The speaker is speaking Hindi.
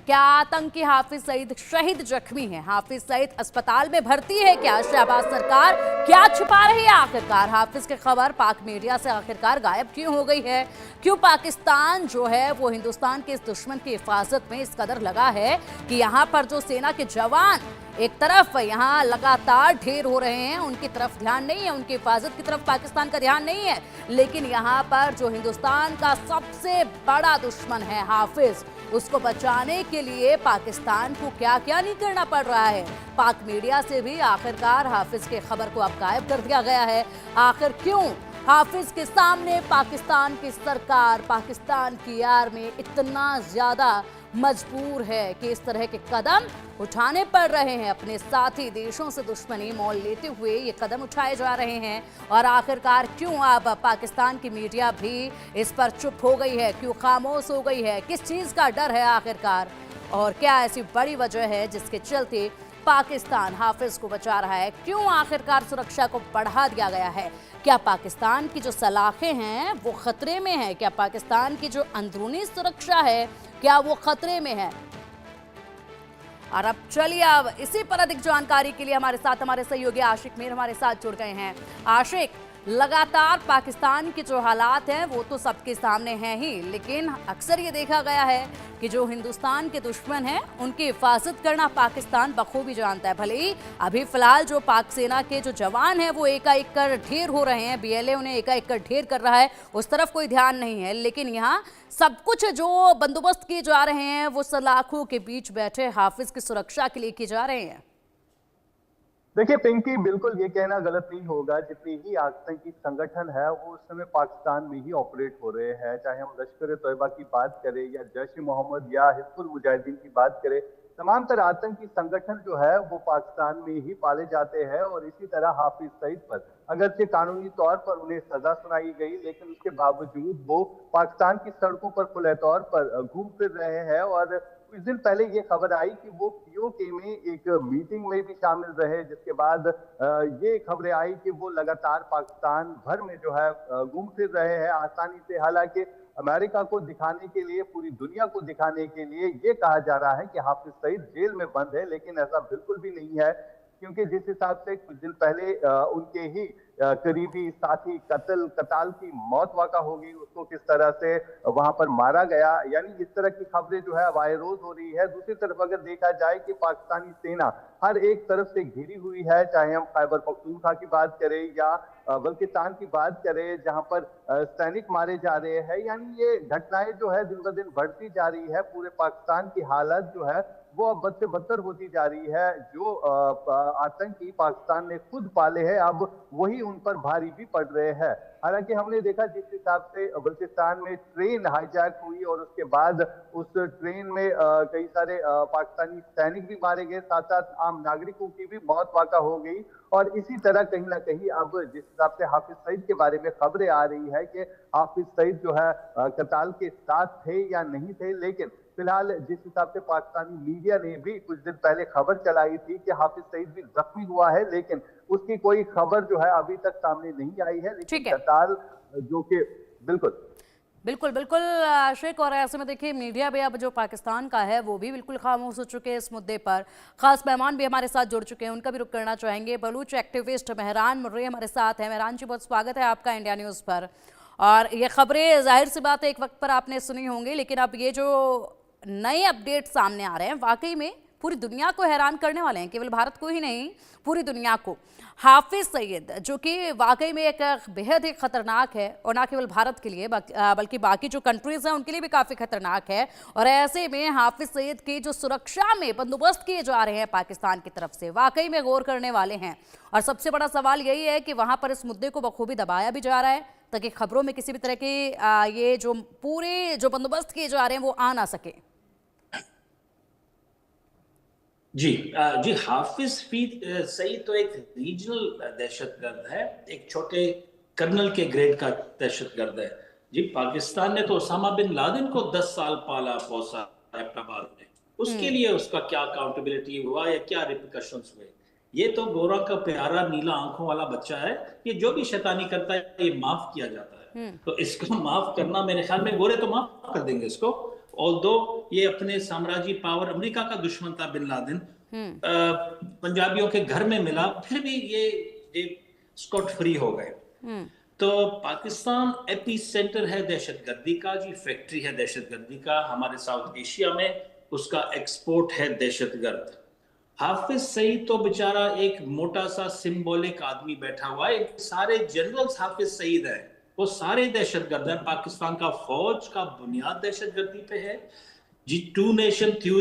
क्या आतंकी हाफिज सईद शहीद जख्मी है? हाफिज सईद अस्पताल में भर्ती है क्या? शहबाज सरकार क्या छुपा रही है आखिरकार? हाफिज की खबर पाक मीडिया से आखिरकार गायब क्यों हो गई है? क्यों पाकिस्तान जो है वो हिंदुस्तान के इस दुश्मन की हिफाजत में इस कदर लगा है कि यहाँ पर जो सेना के जवान एक तरफ यहाँ लगातार ढेर हो रहे हैं, उनकी तरफ ध्यान नहीं है, उनकी हिफाजत की तरफ पाकिस्तान का ध्यान नहीं है, लेकिन यहाँ पर जो हिंदुस्तान का सबसे बड़ा दुश्मन है हाफिज, उसको बचाने के लिए पाकिस्तान को क्या क्या नहीं करना पड़ रहा है। पाक मीडिया से भी आखिरकार हाफिज की खबर को अब गायब कर दिया गया है। आखिर क्यों हाफिज के सामने पाकिस्तान की सरकार, पाकिस्तान की आर्मी इतना ज्यादा मजबूर है कि इस तरह के कदम उठाने पड़ रहे हैं? अपने साथी देशों से दुश्मनी मोल लेते हुए ये कदम उठाए जा रहे हैं। और आखिरकार क्यों अब पाकिस्तान की मीडिया भी इस पर चुप हो गई है, क्यों खामोश हो गई है? किस चीज़ का डर है आखिरकार? और क्या ऐसी बड़ी वजह है जिसके चलते पाकिस्तान हाफिज को बचा रहा है? क्यों आखिरकार सुरक्षा को बढ़ा दिया गया है? क्या पाकिस्तान की जो सलाखें हैं वो खतरे में है? क्या पाकिस्तान की जो अंदरूनी सुरक्षा है क्या वो खतरे में है? और अब चलिए अब इसी पर अधिक जानकारी के लिए हमारे सहयोगी आशिक मीर हमारे साथ जुड़ गए हैं। आशिक, लगातार पाकिस्तान के जो हालात हैं वो तो सबके सामने हैं ही, लेकिन अक्सर ये देखा गया है कि जो हिंदुस्तान के दुश्मन हैं उनकी हिफाजत करना पाकिस्तान बखूबी जानता है। भले ही अभी फिलहाल जो पाक सेना के जो जवान हैं वो एकाएक कर ढेर हो रहे हैं, बीएलए उन्हें एकाएक कर ढेर कर रहा है, उस तरफ कोई ध्यान नहीं है, लेकिन यहाँ सब कुछ जो बंदोबस्त किए जा रहे हैं वो सलाखों के बीच बैठे हाफिज की सुरक्षा के लिए किए जा रहे हैं। देखिए पिंकी, बिल्कुल ये कहना गलत नहीं होगा, जितनी ही आतंकी संगठन है वो उस समय पाकिस्तान में ही ऑपरेट हो रहे हैं। चाहे हम लश्कर तैयबा की बात करें या जैश ए मोहम्मद या हिजबुल मुजाहिदीन की बात करें, तमाम तरह आतंकी संगठन जो है वो पाकिस्तान में ही पाले जाते हैं। और इसी तरह हाफिज सईद पर अगरचे कानूनी तौर पर उन्हें सजा सुनाई गई, लेकिन उसके बावजूद वो पाकिस्तान की सड़कों पर खुले तौर पर घूम फिर रहे हैं। और कुछ दिन पहले ये खबर आई कि वो पीओके में एक मीटिंग में भी शामिल रहे, जिसके बाद ये खबरें आई कि वो लगातार पाकिस्तान भर में जो है घूम फिर रहे हैं आसानी से। हालांकि अमेरिका को दिखाने के लिए, पूरी दुनिया को दिखाने के लिए ये कहा जा रहा है कि हाफिज सईद जेल में बंद है, लेकिन ऐसा बिल्कुल भी नहीं है, क्योंकि जिस हिसाब से कुछ दिन पहले उनके ही करीबी साथी कताल की मौत वाक़ा हो गई, उसको किस तरह से वहां पर मारा गया, यानी इस तरह की खबरें जो है वायरल हो रही है। दूसरी तरफ अगर देखा जाए कि पाकिस्तानी सेना हर एक तरफ से घिरी हुई है, चाहे हम खैबर पख्तूनख्वा की बात करें या बल्किस्तान की बात करें, जहां पर सैनिक मारे जा रहे हैं, यानी ये घटनाएं जो है दिन ब दिन बढ़ती जा रही है। पूरे पाकिस्तान की हालत जो है वो अब बद से बदतर होती जा रही है। जो आतंकी पाकिस्तान ने खुद पाले हैं, अब वही उन पर भारी भी पड़ रहे हैं। हालांकि हमने देखा जिस हिसाब से बल्किस्तान में ट्रेन हाईजैक हुई और उसके बाद उस ट्रेन में कई सारे पाकिस्तानी सैनिक भी मारे गए, साथ साथ आम नागरिकों की भी मौत वाक़ा हो गई। और इसी तरह कहीं ना कहीं अब जिस हिसाब से हाफिज सईद के बारे में खबरें आ रही है कि हाफिज सईद जो है कताल के साथ थे या नहीं थे, लेकिन फिलहाल जिस हिसाब से पाकिस्तानी मीडिया ने भी कुछ दिन पहले खबर चलाई थी कि हाफिज सईद भी जख्मी हुआ है, लेकिन उसकी कोई खबर जो है अभी तक सामने नहीं आई है। लेकिन कताल जो कि बिल्कुल आशिक, और ऐसे में देखिए मीडिया भी अब जो पाकिस्तान का है वो भी बिल्कुल खामोश हो चुके हैं इस मुद्दे पर। खास मेहमान भी हमारे साथ जुड़ चुके हैं, उनका भी रुख करना चाहेंगे। बलूच एक्टिविस्ट मेहरान मुर्रे हमारे साथ हैं। मेहरान जी, बहुत स्वागत है आपका इंडिया न्यूज़ पर। और ये खबरें जाहिर सी बात है एक वक्त पर आपने सुनी होंगी, लेकिन अब ये जो नए अपडेट सामने आ रहे हैं वाकई में पूरी दुनिया को हैरान करने वाले हैं, केवल भारत को ही नहीं पूरी दुनिया को। हाफिज सईद जो कि वाकई में एक बेहद ही खतरनाक है, और ना केवल भारत के लिए बल्कि बाकी जो कंट्रीज हैं उनके लिए भी काफ़ी खतरनाक है। और ऐसे में हाफिज सईद की जो सुरक्षा में बंदोबस्त किए जा रहे हैं पाकिस्तान की तरफ से, वाकई में गौर करने वाले हैं। और सबसे बड़ा सवाल यही है कि वहाँ पर इस मुद्दे को बखूबी दबाया भी जा रहा है ताकि खबरों में किसी भी तरह के ये जो पूरे जो बंदोबस्त किए जा रहे हैं वो आ ना सके। जी हाफिज सईद तो एक रीजनल दहशतगर्द है, एक छोटे कर्नल के ग्रेड का दहशतगर्द है। जी, पाकिस्तान ने तो ओसामा बिन लादेन को 10 साल पाला पोसा एबटाबाद में, उसके लिए उसका क्या अकाउंटेबिलिटी हुआ या क्या रिपरकशंस हुए? ये तो गोरा का प्यारा नीला आंखों वाला बच्चा है, ये जो भी शैतानी करता है ये माफ किया जाता है। तो इसको माफ करना, मेरे ख्याल में गोरे तो माफ कर देंगे इसको, ऑल्दो ये अपने साम्राज्य पावर, अमेरिका का दुश्मन था बिन लादेन, पंजाबियों के घर में मिला, फिर भी ये स्कॉट फ्री हो गए। तो पाकिस्तान एपी सेंटर है दहशतगर्दी का जी, फैक्ट्री है दहशतगर्दी का। हमारे साउथ एशिया में उसका एक्सपोर्ट है दहशतगर्द। हाफिज सईद तो बेचारा एक मोटा सा सिंबॉलिक आदमी बैठा हुआ है, सारे जनरल्स हाफिज सईद है, वो सारे दहशतगर्द है। पाकिस्तान का फौज का बुनियाद दहशतगर्दी पे है जी। To nation theory